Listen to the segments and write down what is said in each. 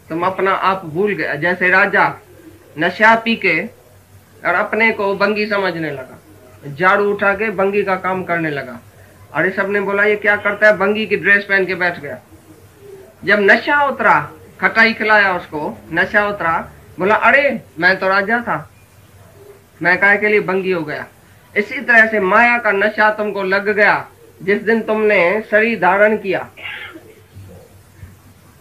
तुम अपना आप भूल गया। जैसे राजा नशा पी के और अपने को बंगी समझने लगा, झाड़ू उठा के बंगी का काम करने लगा। अरे सबने बोला ये क्या करता है, बंगी की ड्रेस पहन के बैठ गया। जब नशा उतरा, खटाई खिलाया उसको, नशा उतरा, बोला अरे मैं तो राजा था, मैं काहे के लिए बंगी हो गया। इसी तरह से माया का नशा तुमको लग गया जिस दिन तुमने शरीर धारण किया।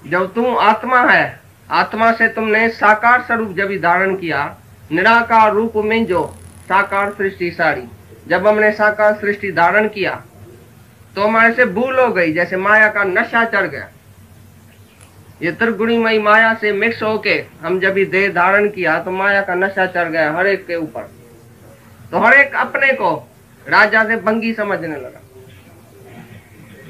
जब तुम आत्मा है, आत्मा से तुमने साकार स्वरूप जब धारण किया, निराकार रूप में जो साकार सृष्टि सारी, जब हमने साकार सृष्टि धारण किया तो हमारे से भूल हो गई, जैसे माया का नशा चढ़ गया। ये त्रिगुणीमयी माया से मिक्स होके हम जब भी देह धारण किया तो माया का नशा चढ़ गया हर एक के ऊपर। तो हर एक अपने को राजा से बंगी समझने लगा।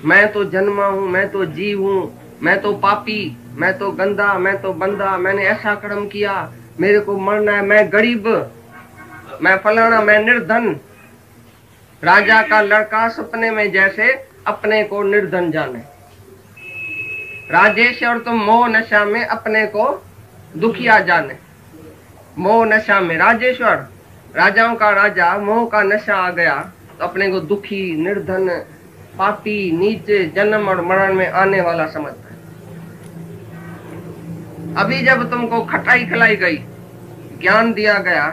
मैं तो जन्मा हूं, मैं तो जीव हूं, मैं तो पापी, मैं तो गंदा, मैं तो बंदा, मैंने ऐसा कर्म किया, मेरे को मरना है, मैं गरीब, मैं फलाना, मैं निर्धन। राजा का लड़का सपने में जैसे अपने को निर्धन जाने। राजेश्वर तुम मोह नशा में अपने को दुखिया जाने। मोह नशा में राजेश्वर, राजाओं का राजा, मोह का नशा आ गया तो अपने को दुखी, निर्धन, पापी, नीचे, जन्म और मरण में आने वाला समझता है। अभी जब तुमको खटाई खिलाई गई, ज्ञान दिया गया,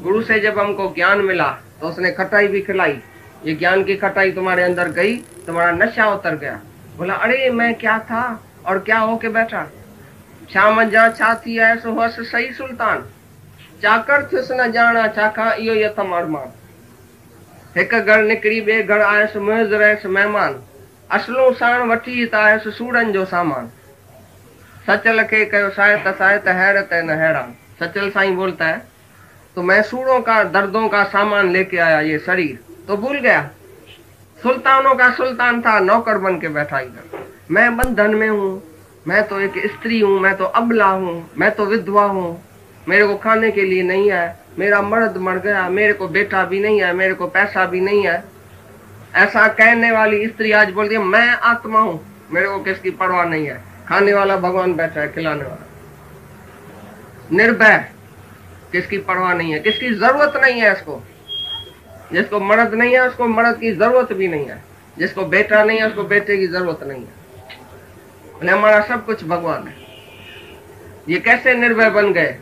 गुरु से जब हमको ज्ञान मिला तो उसने खटाई भी खिलाई। ये ज्ञान की खटाई तुम्हारे अंदर गई, तुम्हारा नशा उतर गया। बोला अरे मैं क्या था और क्या होके बैठा। शाम जा छाती है सो हस सही सुल्तान, चाकर थिस न जाना चाखा इयो यथम अरमान। एक घर निकरी बे घर आयस मुहिज रहस मेहमान, असलो साण वठी आयस सूरन जो सामान। सचल के कहो सायत सायत हैरत है न हैरान। सचल साईं बोलता है तो मैं सूरों का दर्दों का सामान लेके आया ये शरीर, तो भूल गया सुल्तानों का सुल्तान था, नौकर बन के बैठा इधर। मैं बंधन में हूँ, मैं तो एक स्त्री हूँ, मैं तो अबला हूँ, मैं तो विधवा हूँ, मेरे को खाने के लिए नहीं है, मेरा मर्द मर गया, मेरे को बेटा भी नहीं है, मेरे को पैसा भी नहीं है। ऐसा कहने वाली स्त्री आज बोलती है मैं आत्मा हूँ, मेरे को किसकी परवाह नहीं है, खाने वाला भगवान बैठा है, खिलाने वाला निर्भय, किसकी परवाह नहीं है, किसकी जरूरत नहीं है इसको। जिसको मर्द नहीं है उसको मर्द की जरूरत भी नहीं है, जिसको बेटा नहीं है उसको बेटे की जरूरत नहीं है। हमारा सब कुछ भगवान है। ये कैसे निर्भय बन गए?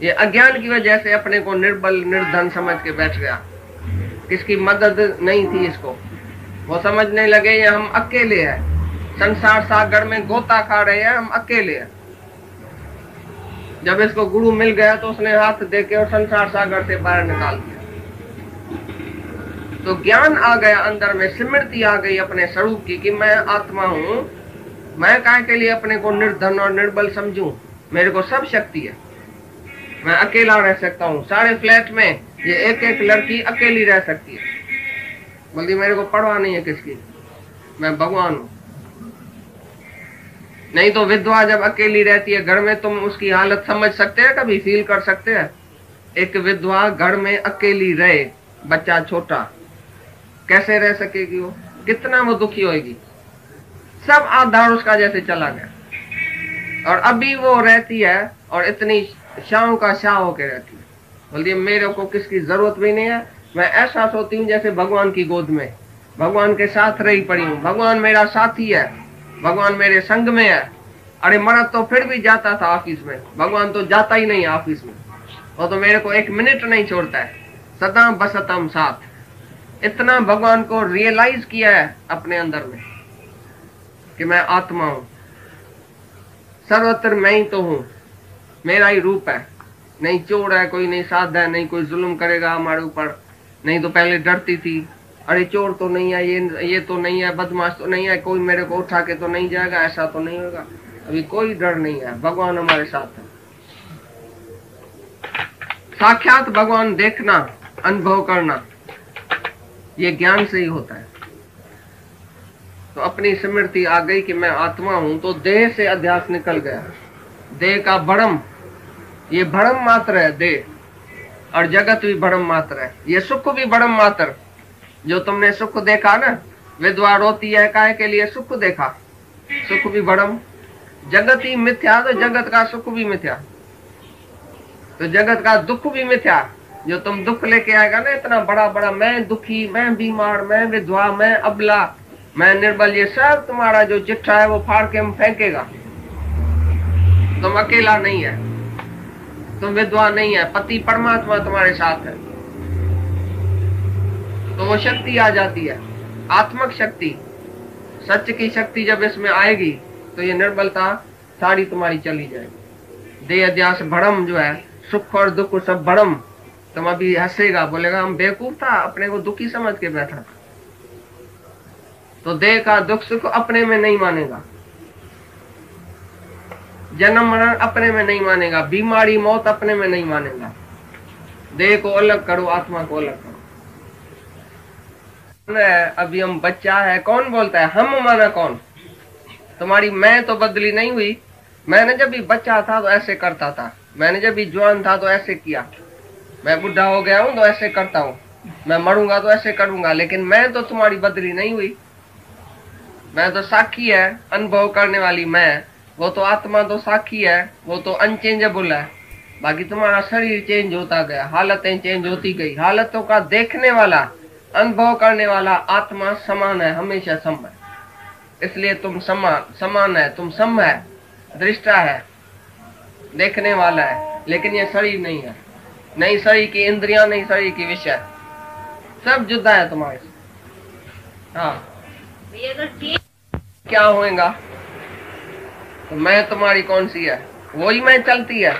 ये अज्ञान की वजह से अपने को निर्बल निर्धन समझ के बैठ गया। किसकी मदद नहीं थी इसको, वो समझने लगे ये हम अकेले हैं, संसार सागर में गोता खा रहे हैं, हम अकेले हैं। जब इसको गुरु मिल गया तो उसने हाथ देके और संसार सागर से बाहर निकाल दिया। तो ज्ञान आ गया अंदर में, स्मृति आ गई अपने स्वरूप की कि मैं आत्मा हूँ। मैं काहे के लिए अपने को निर्धन और निर्बल समझूं? मेरे को सब शक्ति है, मैं अकेला रह सकता हूँ। सारे फ्लैट में ये एक एक लड़की अकेली रह सकती है, बोलती मेरे को परवाह नहीं है किसकी, मैं भगवान हूँ। नहीं तो विधवा जब अकेली रहती है घर में, तुम उसकी हालत समझ सकते हैं, कभी फील कर सकते हैं? एक विधवा घर में अकेली रहे, बच्चा छोटा, कैसे रह सकेगी वो? कितना वो दुखी होगी। सब आधार उसका जैसे चला गया, और अभी वो रहती है और इतनी शाम का शाह होके रहती है। बोलती है मेरे को किसकी जरूरत भी नहीं है, मैं ऐसा सोती हूँ जैसे भगवान की गोद में, भगवान के साथ रही पड़ी हूँ, भगवान मेरा साथी है, भगवान मेरे संग में है। अरे मर्द तो फिर भी जाता था ऑफिस में, भगवान तो जाता ही नहीं ऑफिस में, वो तो मेरे को एक मिनट नहीं छोड़ता है, सदा बसतम साथ। इतना भगवान को रियलाइज किया है अपने अंदर में कि मैं आत्मा हूं, सर्वत्र मैं ही तो हूं, मेरा ही रूप है। नहीं चोर है कोई, नहीं साध है, नहीं कोई जुल्म करेगा हमारे ऊपर। नहीं तो पहले डरती थी, अरे चोर तो नहीं है, ये तो नहीं है, बदमाश तो नहीं है, कोई मेरे को उठा के तो नहीं जाएगा, ऐसा तो नहीं होगा। अभी कोई डर नहीं है, भगवान हमारे साथ है। साक्षात भगवान देखना, अनुभव करना, ये ज्ञान से ही होता है। तो अपनी स्मृति आ गई कि मैं आत्मा हूं, तो देह से अध्यास निकल गया। देह का भ्रम, ये भ्रम मात्र है देह, और जगत भी भ्रम मात्र है, ये सुख भी भ्रम मात्र। जो तुमने सुख देखा ना, विधवा रोती है काहे के लिए? सुख देखा, सुख भी भ्रम। जगत ही मिथ्या तो जगत का सुख भी मिथ्या, तो जगत का दुख भी मिथ्या। जो तुम दुख लेके आएगा ना इतना बड़ा बड़ा, मैं दुखी, मैं बीमार, मैं विधवा, मैं अबला, मैं निर्बल, ये सब तुम्हारा जो चिट्ठा है वो फाड़ के हम फेंकेगा। तुम अकेला नहीं है, तुम विधवा नहीं है, पति परमात्मा तुम्हारे साथ है। तो वो शक्ति आ जाती है, आत्मक शक्ति, सच की शक्ति जब इसमें आएगी तो ये निर्बलता सारी तुम्हारी चली जाएगी। देह अध्यास भ्रम जो है, सुख और दुख सब भ्रम। तुम अभी हंसेगा, बोलेगा हम बेवकूफ था, अपने को दुखी समझ के बैठा था। तो देह का दुख सुख अपने में नहीं मानेगा, जन्म मरण अपने में नहीं मानेगा, बीमारी मौत अपने में नहीं मानेगा। देह को अलग करो, आत्मा को अलग करो। अभी हम बच्चा है, कौन बोलता है हम माना कौन? तुम्हारी मैं तो बदली नहीं हुई। मैंने जब भी बच्चा था तो ऐसे करता था, मैंने जब भी जवान था तो ऐसे किया, मैं बुढ़ा हो गया हूं तो ऐसे करता हूं, मैं मरूंगा तो ऐसे करूंगा। लेकिन मैं तो तुम्हारी बदली नहीं हुई, मैं तो साक्षी है, अनुभव करने वाली मैं। वो तो आत्मा तो साक्षी है, वो तो अनचेंजेबल है। बाकी तुम्हारा शरीर चेंज होता गया, हालतें चेंज होती गई। हालतों का देखने वाला, अनुभव करने वाला आत्मा समान है, हमेशा सम है। इसलिए तुम समान है, तुम सम है, दृष्टा है, देखने वाला है। लेकिन ये शरीर नहीं है, नहीं शरीर की इंद्रियां, नहीं शरीर की विषय, सब जुदा है तुम्हारे से। हाँ, क्या होएगा? तो मैं तुम्हारी कौन सी है? वही मैं चलती है।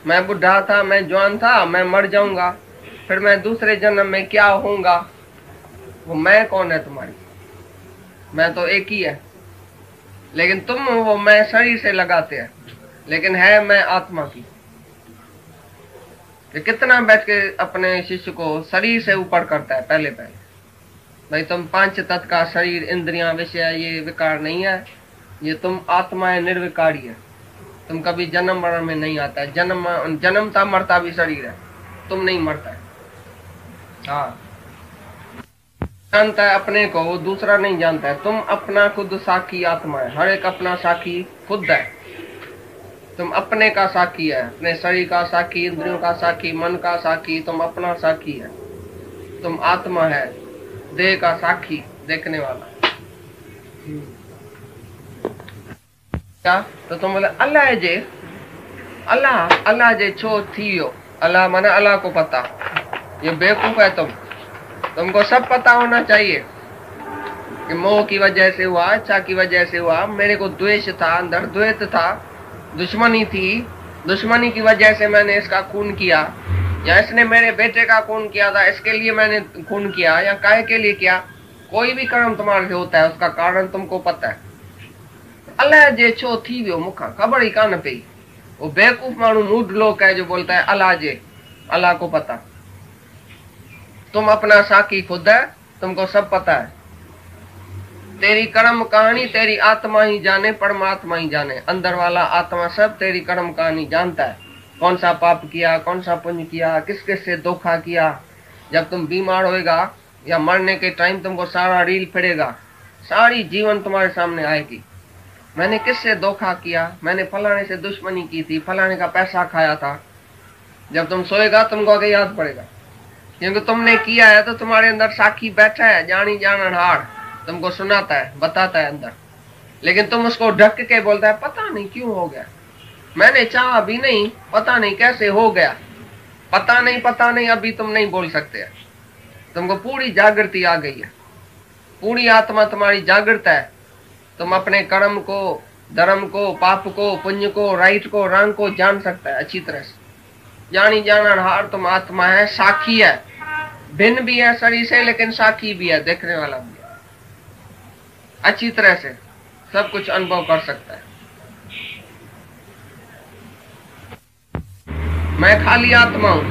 मैं बुढ़ा था, मैं जवान था, मैं मर जाऊंगा, फिर मैं दूसरे जन्म में क्या होऊंगा? वो मैं कौन है तुम्हारी? मैं तो एक ही है। लेकिन तुम वो मैं शरीर से लगाते हैं, लेकिन है मैं आत्मा की। ये कितना बैठ के अपने शिष्य को शरीर से ऊपर करता है। पहले पहले भाई तुम पांच तत्व का शरीर, इंद्रियां, विषय, ये विकार नहीं है। ये तुम आत्मा है, निर्विकारी है। तुम कभी जन्म मरण में नहीं आता है। जन्मता मरता भी शरीर है, तुम नहीं मरता है। हाँ, जानता है अपने को, वो दूसरा नहीं जानता है। तुम अपना खुद साक्षी आत्मा है, हर एक अपना साक्षी खुद है। तुम अपने का साक्षी है, अपने शरीर का साक्षी, इंद्रियों का साक्षी, मन का साक्षी, तुम अपना साक्षी है। तुम आत्मा है, देह का साक्षी, देखने वाला। क्या? तो तुम बोले अल्लाह जे, अल्लाह जे छो थियो। अल्लाह माने अल्लाह को पता। ये बेवकूफ है तुमको सब पता होना चाहिए कि मोह की वजह से हुआ, इच्छा की वजह से हुआ, मेरे को द्वेष था, अंदर द्वैत था, दुश्मनी थी, दुश्मनी की वजह से मैंने इसका खून किया, या इसने मेरे बेटे का खून किया था, इसके लिए मैंने खून किया, या काहे के लिए किया। कोई भी कर्म तुम्हारे से होता है, उसका कारण तुमको पता है। अल्लाह जे छो थी वियो मुखा खबर ही कान पई। वो बेवकूफ मानू मूड लोग है जो बोलता है अल्लाह जे, अल्लाह को पता। तुम अपना साकी खुद है, तुमको सब पता है। तेरी कर्म कहानी तेरी आत्मा ही जाने, परमात्मा ही जाने। अंदर वाला आत्मा सब तेरी कर्म कहानी जानता है। कौन सा पाप किया, कौन सा पुण्य किया, किस किस से धोखा किया। जब तुम बीमार होएगा या मरने के टाइम तुमको सारा रील फिरेगा, सारी जीवन तुम्हारे सामने आएगी। मैंने किससे धोखा किया, मैंने फलाने से दुश्मनी की थी, फलाने का पैसा खाया था। जब तुम सोएगा तुमको आगे याद पड़ेगा, क्योंकि तुमने किया है। तो तुम्हारे अंदर साखी बैठा है, जानी जाननहार, तुमको सुनाता है, बताता है अंदर। लेकिन तुम उसको ढक के बोलता है पता नहीं क्यों हो गया, मैंने चाहा भी नहीं, पता नहीं कैसे हो गया, पता नहीं अभी तुम नहीं बोल सकते। तुमको पूरी जागृति आ गई है, पूरी आत्मा तुम्हारी जागृत है। तुम अपने कर्म को, धर्म को, पाप को, पुण्य को, राइट को, रंग को जान सकता है अच्छी तरह से। जानी जाननहार तुम आत्मा है, साक्षी है, भिन्न भी है शरीर से, लेकिन साक्षी भी है, देखने वाला भी है। अच्छी तरह से सब कुछ अनुभव कर सकता है। मैं खाली आत्मा हूं,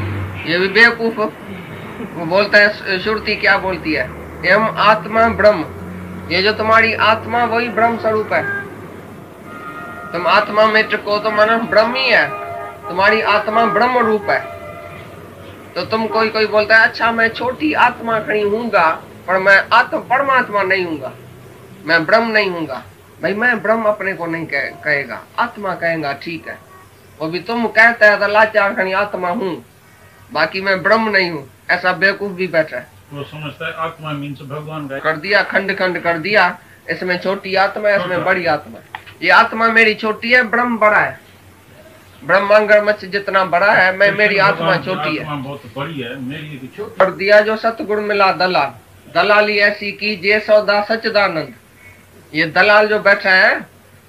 ये भी बेवकूफ वो बोलता है। श्रुति क्या बोलती है? एम आत्मा ब्रह्म। ये जो तुम्हारी आत्मा वही ब्रह्म स्वरूप है। तुम आत्मा में टिको तो मन ब्रह्म ही है, तुम्हारी आत्मा ब्रह्म रूप है। तो तुम कोई बोलता है अच्छा मैं छोटी आत्मा खड़ी हूँगा, पर मैं परमात्मा नहीं हूँगा, मैं ब्रह्म नहीं हूँगा। भाई मैं ब्रह्म अपने को नहीं कहेगा, आत्मा कहेगा, ठीक है। वो भी तुम कहते हैं तो लाचार खनी आत्मा हूँ, बाकी मैं ब्रह्म नहीं हूँ, ऐसा बेवकूफ भी बैठा है। वो समझता है आत्मा मीन्स भगवान का कर दिया, खंड खंड कर दिया, इसमें छोटी आत्मा है, इसमें बड़ी आत्मा। ये आत्मा मेरी छोटी है, ब्रह्म बड़ा है। ब्रह्मांगमच्छ जितना बड़ा है, मैं मेरी आत्मा छोटी है। बहुत बड़ी है, मेरी छोटी। कर दिया जो सतगुण मिला दलाल, दलाली ऐसी की जे सौदा सच्चिदानंद। ये दलाल जो बैठा है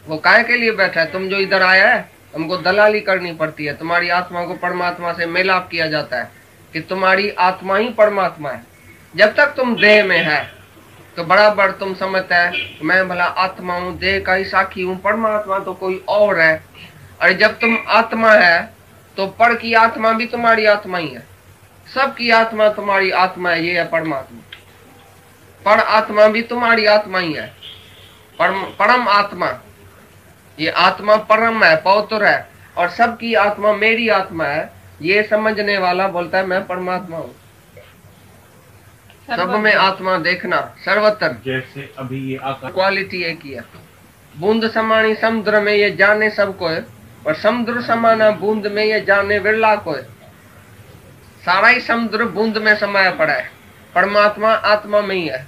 वो काहे के लिए बैठा है? तुम जो इधर आया है तुमको दलाली करनी पड़ती है, तुम्हारी आत्मा को परमात्मा से मेलाप किया जाता है कि तुम्हारी आत्मा ही परमात्मा है। जब तक तुम देह में है तो बराबर तुम समझते है मैं भला आत्मा हूँ, देह का ही साक्षी हूँ, परमात्मा तो कोई और है। और जब तुम आत्मा है तो पर की आत्मा भी तुम्हारी आत्मा ही है, सबकी आत्मा तुम्हारी आत्मा है, ये है परमात्मा। पर आत्मा भी तुम्हारी आत्मा ही है, परम आत्मा। ये आत्मा परम है, पवित्र है, और सबकी आत्मा मेरी आत्मा है। ये समझने वाला बोलता है मैं परमात्मा हूँ। सब में आत्मा देखना सर्वत्र। जैसे अभी ये आकाश क्वालिटी एक ही है। बूंद समानी समुद्र में ये जाने सबको है, और समुद्र समाना बूंद में ये जाने विरला को है। सारा ही समुद्र बूंद में समाया पड़ा है, परमात्मा आत्मा में ही है।